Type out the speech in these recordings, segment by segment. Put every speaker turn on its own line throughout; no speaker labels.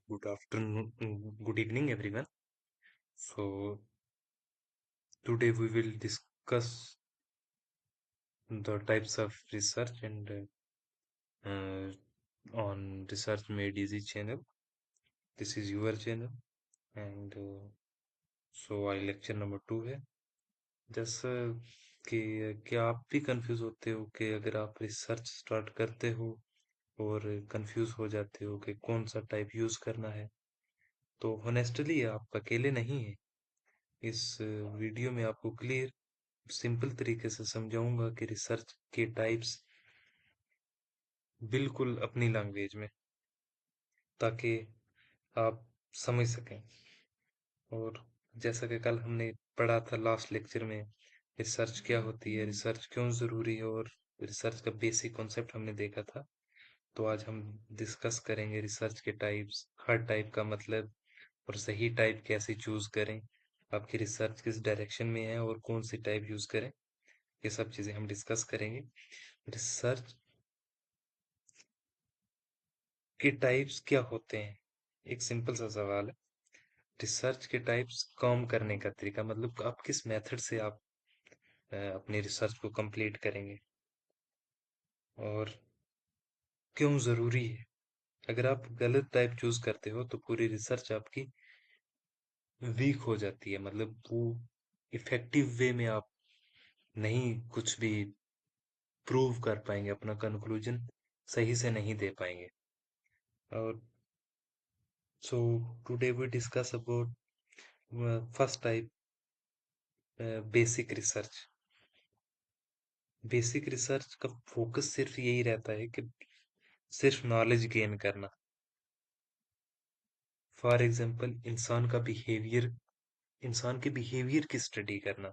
Good afternoon, good evening, everyone. So, today we will discuss the types of research and on Research Made Easy channel. This is your channel, and so I lecture number 2 है. जैसा कि क्या आप भी confuse होते हो कि अगर आप रिसर्च स्टार्ट करते हो और कंफ्यूज हो जाते हो कि कौन सा टाइप यूज करना है, तो होनेस्टली आप अकेले नहीं हैं. इस वीडियो में आपको क्लियर सिंपल तरीके से समझाऊंगा कि रिसर्च के टाइप्स बिल्कुल अपनी लैंग्वेज में, ताकि आप समझ सकें. और जैसा कि कल हमने पढ़ा था लास्ट लेक्चर में, रिसर्च क्या होती है, रिसर्च क्यों ज़रूरी है, और रिसर्च का बेसिक कॉन्सेप्ट हमने देखा था. तो आज हम डिस्कस करेंगे रिसर्च के टाइप्स, हर टाइप का मतलब, और सही टाइप कैसे चूज करें, आपकी रिसर्च किस डायरेक्शन में है और कौन सी टाइप यूज करें. ये सब चीज़ें हम डिस्कस करेंगे. रिसर्च के टाइप्स क्या होते हैं? एक सिंपल सा सवाल है. रिसर्च के टाइप्स, काम करने का तरीका, मतलब आप किस मेथड से आप अपनी रिसर्च को कंप्लीट करेंगे, और क्यों जरूरी है. अगर आप गलत टाइप चूज करते हो तो पूरी रिसर्च आपकी वीक हो जाती है, मतलब वो इफेक्टिव वे में आप नहीं कुछ भी प्रूव कर पाएंगे, अपना कंक्लूजन सही से नहीं दे पाएंगे. और so today we discuss about first type, basic research. Basic research का फोकस सिर्फ यही रहता है कि सिर्फ नॉलेज गेन करना. फॉर एग्जांपल, इंसान के बिहेवियर की स्टडी करना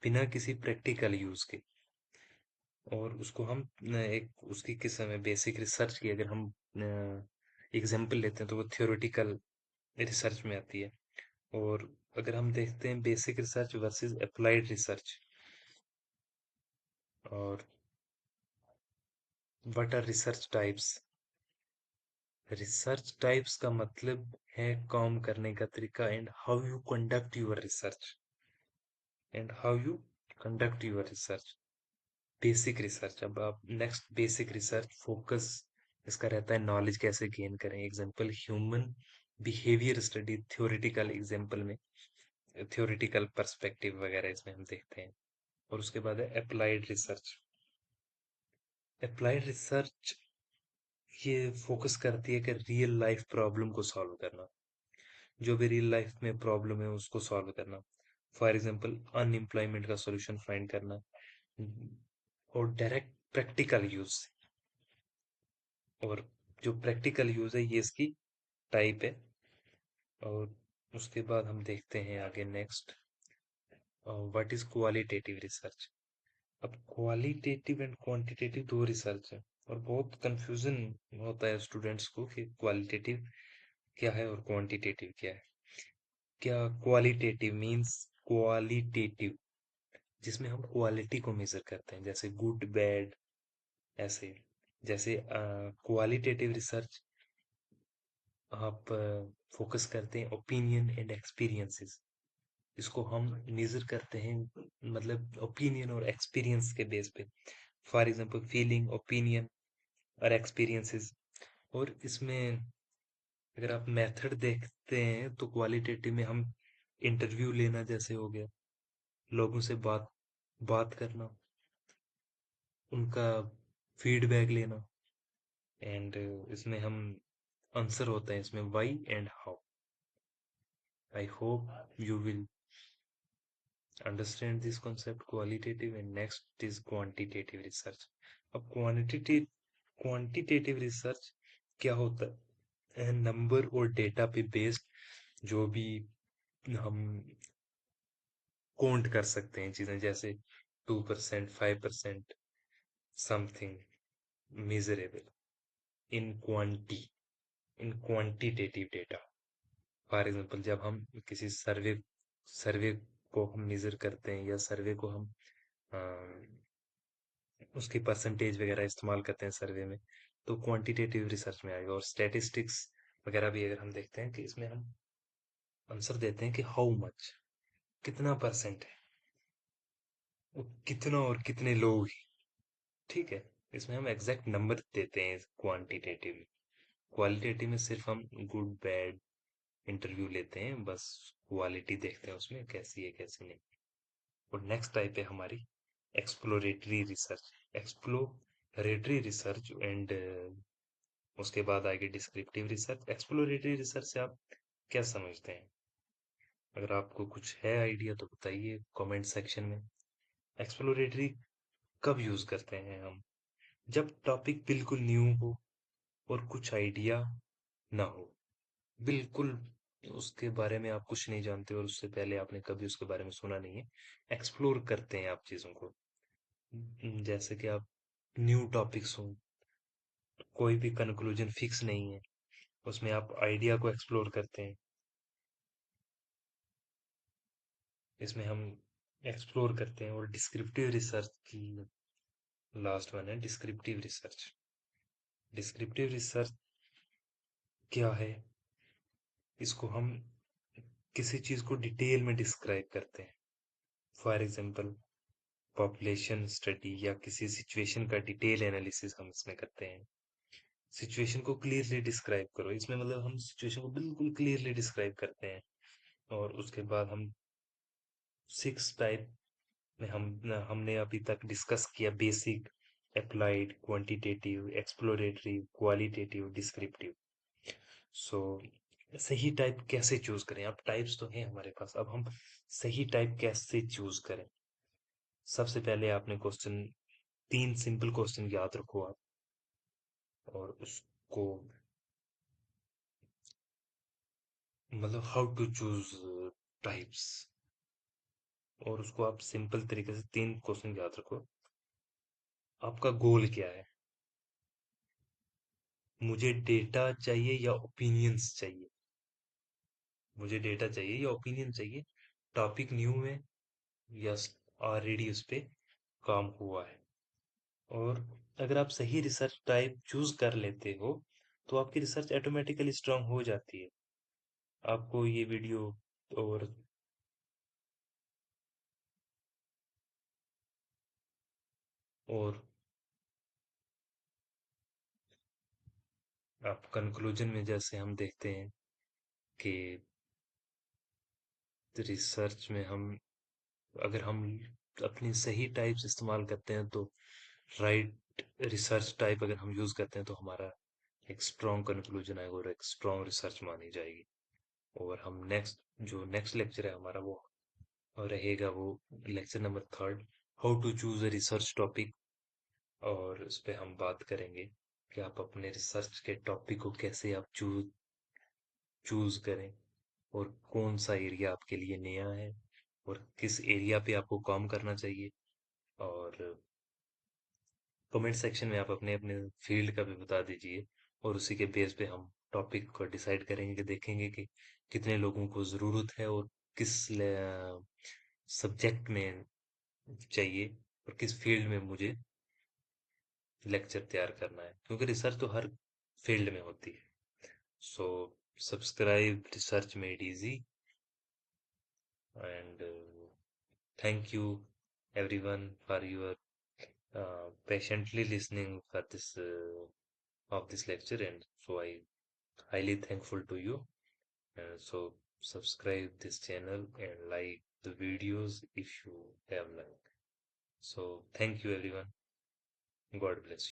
बिना किसी प्रैक्टिकल यूज के. और उसको हम एक उसकी किस में बेसिक रिसर्च की अगर हम एग्जांपल लेते हैं तो वो थ्योरेटिकल रिसर्च में आती है. और अगर हम देखते हैं basic research versus applied research, और what are research types. Research types का मतलब है काम करने का तरीका, and how you conduct your research. Basic research. अब आप नेक्स्ट, बेसिक रिसर्च फोकस इसका रहता है नॉलेज कैसे गेन करें. Example, human behaviour study theoretical example में, थ्योरेटिकल पर्सपेक्टिव वगैरह इसमें हम देखते हैं. और उसके बाद है अप्लाइड रिसर्च. अप्लाइड रिसर्च ये फोकस करती है कि रियल लाइफ प्रॉब्लम को सॉल्व करना, जो भी रियल लाइफ में प्रॉब्लम है उसको सॉल्व करना. फॉर एग्जांपल, अनएम्प्लॉयमेंट का सॉल्यूशन फाइंड करना, और डायरेक्ट प्रैक्टिकल यूज. और जो प्रैक्टिकल यूज है ये इसकी टाइप है. और उसके बाद हम देखते हैं आगे next, what is qualitative research. अब क्वालिटेटिव एंड क्वांटिटेटिव दो रिसर्च है, और बहुत कंफ्यूजन होता है स्टूडेंट्स को कि क्वालिटेटिव क्या है और क्वांटिटेटिव क्या है. क्या क्वालिटेटिव मींस क्वालिटेटिव, जिसमें हम क्वालिटी को मेजर करते हैं, जैसे गुड बैड, ऐसे. जैसे क्वालिटेटिव रिसर्च आप फोकस करते हैं ओपिनियन एंड एक्सपीरियंसेस. इसको हम मेजर करते हैं, मतलब ओपिनियन और एक्सपीरियंस के बेस पे. फॉर एग्जांपल, फीलिंग, ओपिनियन और एक्सपीरियंसेस. और इसमें अगर आप मेथड देखते हैं तो क्वालिटेटिव में हम इंटरव्यू लेना जैसे हो गया, लोगों से बात बात करना, उनका फीडबैक लेना. एंड इसमें हम आंसर होता है इसमें why and how. I hope you will understand this concept qualitative. And next is quantitative research. अब क्वांटिटेटिव रिसर्च क्या होता है? नंबर और डेटा पे बेस्ड, जो भी हम काउंट कर सकते हैं चीजें, जैसे 2%, 5%, something measurable in in quantitative data. For example, जब हम किसी सर्वे को हम मेजर करते हैं, या सर्वे को हम अ, उसकी परसेंटेज वगैरह इस्तेमाल करते हैं सर्वे में, तो क्वांटिटेटिव रिसर्च में आएगा. और स्टैटिस्टिक्स वगैरह भी अगर हम देखते हैं कि इसमें हम आंसर देते हैं कि हाउ मच, कितना परसेंट है, वो कितना और कितने लोग हैं। ठीक है, इसमें हम एग्जैक्ट नंबर देते हैं क्वांटिटेटिव में। क्वालिटेटिव में सिर्फ हम गुड बैड इंटरव्यू लेते हैं, बस क्वालिटी देखते हैं उसमें कैसी है कैसी नहीं। और नेक्स्ट टाइप है हमारी exploratory research. Exploratory research and उसके बाद आगे डिस्क्रिप्टिव रिसर्च। एक्सप्लोरेटरी रिसर्च से आप क्या समझते हैं? अगर आपको कुछ है आइडिया तो बताइए कमेंट सेक्शन में। एक्सप्लोरेटरी कब यूज करते हैं हम? जब टॉपिक बिल्कुल न्यू हो और कुछ आइडिया ना हो, बिल्कुल उसके बारे में आप कुछ नहीं जानते और उससे पहले आपने कभी उसके बारे में सुना नहीं है। एक्सप्लोर करते हैं आप चीजों को। जैसे कि आप न्यू टॉपिक्स हो, कोई भी कंक्लूजन फिक्स नहीं है, उसमें आप आइडिया को एक्सप्लोर करते हैं। इसमें हम एक्सप्लोर करते हैं। और डिस्क्रिप्टिव रिसर्च की लास्ट वन है डिस्क्रिप्टिव रिसर्च। डिस्क्रिप्टिव रिसर्च क्या है? इसको हम किसी चीज को डिटेल में डिस्क्राइब करते हैं। फॉर एग्जांपल पॉपुलेशन स्टडी या किसी सिचुएशन का डिटेल एनालिसिस हम इसमें करते हैं। सिचुएशन को क्लियरली डिस्क्राइब करो, इसमें मतलब हम सिचुएशन को बिल्कुल क्लियरली डिस्क्राइब करते हैं। और उसके बाद हम 6 टाइप में हमने अभी तक डिस्कस किया: basic, applied, quantitative, exploratory, qualitative, descriptive. So सही टाइप कैसे चूज करें? अब टाइप्स तो हैं हमारे पास, अब हम सही टाइप कैसे चूज करें? सबसे पहले आपने क्वेश्चन, 3 सिंपल क्वेश्चन याद रखो आप, और उसको मतलब हाउ टू चूज टाइप्स, और उसको आप सिंपल तरीके से 3 क्वेश्चन याद रखो। आपका गोल क्या है? मुझे डेटा चाहिए या ओपिनियंस चाहिए? मुझे डेटा चाहिए या ओपिनियन चाहिए? टॉपिक न्यू है या ऑलरेडी उस पे काम हुआ है? और अगर आप सही रिसर्च टाइप चूज कर लेते हो तो आपकी रिसर्च ऑटोमेटिकली स्ट्रांग हो जाती है। आपको ये वीडियो और और आप कंक्लूजन में जैसे हम देखते हैं कि रिसर्च में हम, अगर हम अपनी सही टाइप्स इस्तेमाल करते हैं तो राइट रिसर्च टाइप अगर हम यूज करते हैं तो हमारा एक स्ट्रॉन्ग कंक्लूजन आएगा और एक स्ट्रॉन्ग रिसर्च मानी जाएगी। और हम नेक्स्ट लेक्चर है हमारा वो रहेगा, वो lecture number 3, how to choose a research topic. और उस पे हम बात करेंगे कि आप अपने रिसर्च के टॉपिक को कैसे आप चूज करें, और कौन सा एरिया आपके लिए नया है, और किस एरिया पे आपको काम करना चाहिए। और कमेंट सेक्शन में आप अपने अपने फील्ड का भी बता दीजिए, और उसी के बेस पे हम टॉपिक को डिसाइड करेंगे, कि देखेंगे कि कितने लोगों को ज़रूरत है और किस सब्जेक्ट में चाहिए, और किस फील्ड में मुझे लेक्चर तैयार करना है, क्योंकि रिसर्च तो हर फील्ड में होती है। So subscribe research made easy, and thank you everyone for your patiently listening for this of this lecture. And so I highly thankful to you. So subscribe this channel and like the videos if you have liked. So thank you everyone. God bless you.